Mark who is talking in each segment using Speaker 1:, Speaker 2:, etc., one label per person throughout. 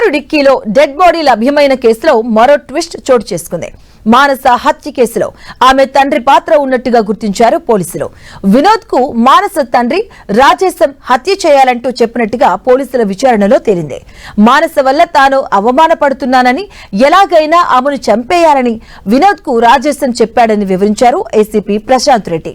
Speaker 1: Car డిక్కీలో dead body లభ్యమైన కేసులో మరో twist చోటు చేసుకుంది. మానస హత్య కేసులో ఆమె తండ్రి పాత్ర ఉన్నట్టుగా గుర్తించారు పోలీసులు. వినోద్ కు మానస తండ్రి రాజేశం హత్య చేయాలంటూ చెప్పినట్టుగా పోలీసుల విచారణలో తేలింది. మానస వల్ల తాను అవమానపడుతున్నానని, ఎలాగైనా ఆమెను చంపేయాలని వినోద్ కు రాజేశం చెప్పాడని వివరించారు ఏసీపీ ప్రశాంత్ రెడ్డి.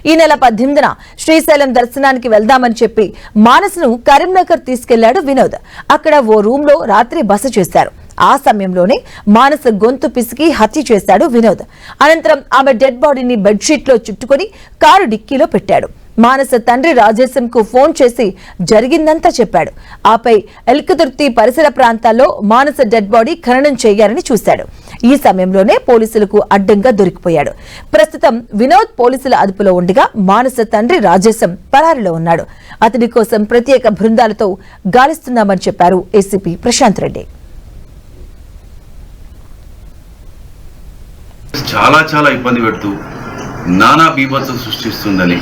Speaker 1: ఈ నెల 18న శ్రీశైలం దర్శనానికి వెళ్దామని చెప్పి మానసను కరీంనగర్ తీసుకెళ్లాడు వినోద్. అక్కడ ఓ రూమ్ లో రాత్రి బస చేశారు. ఆ సమయంలోనే మానస గొంతు పిసికి హత్య చేశాడు వినోద్. అనంతరం ఆమె డెడ్ బాడీని బెడ్షీట్ లో చుట్టుకుని కారు డిక్కీలో పెట్టాడు. మానస తండ్రి రాజేశంకు ఫోన్ చేసి జరిగిందంతా చెప్పాడు. ఆపై ఎల్కతుర్తి పరిసర ప్రాంతాల్లో మానస డెడ్ బాడీ ఖననం చేయాలని చూశాడు. ఈ సమయంలోనే పోలీసులకు అడ్డంగా దొరికిపోయాడు. ప్రస్తుతం వినోద్ పోలీసుల అదుపులో ఉండగా మానస తండ్రి రాజేశం పరారీలో ఉన్నాడు. అతడి కోసం ప్రత్యేక బృందాలతో గాలిస్తున్నామని చెప్పారు ఏసీపీ ప్రశాంత్ రెడ్డి.
Speaker 2: చాలా ఇబ్బంది పెడుతూ నానా బీభత్సం సృష్టిస్తుందని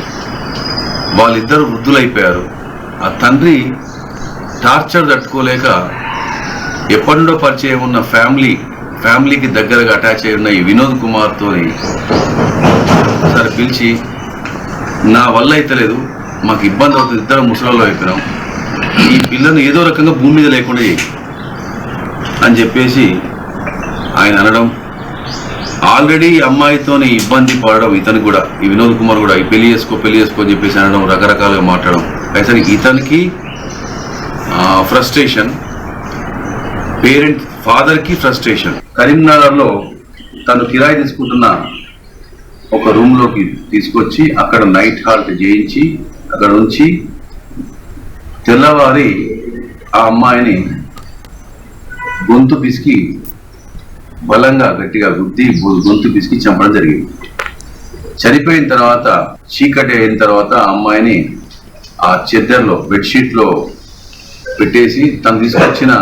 Speaker 2: వాళ్ళిద్దరు వృద్ధులైపోయారు. ఆ తండ్రి టార్చర్ తట్టుకోలేక ఎప్పటి నుండో పరిచయం ఉన్న ఫ్యామిలీకి దగ్గరగా అటాచ్ అయి ఉన్న ఈ వినోద్ కుమార్తో సరే పిలిచి, నా వల్ల అయితే లేదు, మాకు ఇబ్బంది అవుతుంది, ఇద్దరు ముసలాళ్ళు అయిపోయినాం, ఈ పిల్లను ఏదో రకంగా భూమి మీద లేకుండా చేయి అని చెప్పేసి ఆయన అనడం, ఆల్రెడీ అమ్మాయితో ఇబ్బంది పడడం ఇతను కూడా, ఈ వినోద్ కుమార్ కూడా ఈ పెళ్లి చేసుకో అని చెప్పేసి అనడం, రకరకాలుగా మాట్లాడడం, అయితే ఇతనికి ఫ్రస్ట్రేషన్, ఫాదర్కి ఫ్రస్ట్రేషన్. కరీంనగర్లో తను కిరాయి తీసుకుంటున్న ఒక రూమ్లోకి తీసుకొచ్చి అక్కడ నైట్ హాల్ట్ చేయించి అక్కడ ఉంచి తెల్లవారి ఆ అమ్మాయిని గొంతు పిసికి బలంగా గట్టిగా గుద్ది గొంతు పిసికి చంపడం జరిగింది. చనిపోయిన తర్వాత చీకటి అయిన తర్వాత ఆ అమ్మాయిని ఆ చెద్దర్లో బెడ్షీట్లో పెట్టేసి తను తీసుకొచ్చిన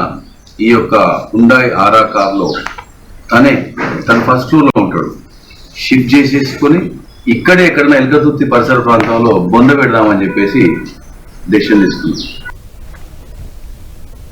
Speaker 2: ఈ యొక్క హుండాయ్ ఆరా కార్లో తను ఫస్ట్ ఫ్లోర్లో ఉంటాడు, షిఫ్ట్ చేసేసుకొని ఇక్కడే ఎక్కడైనా ఎల్కతుర్తి పరిసర ప్రాంతంలో బొంద పెడదామని చెప్పేసి డెసిషన్ తీసుకున్నాడు.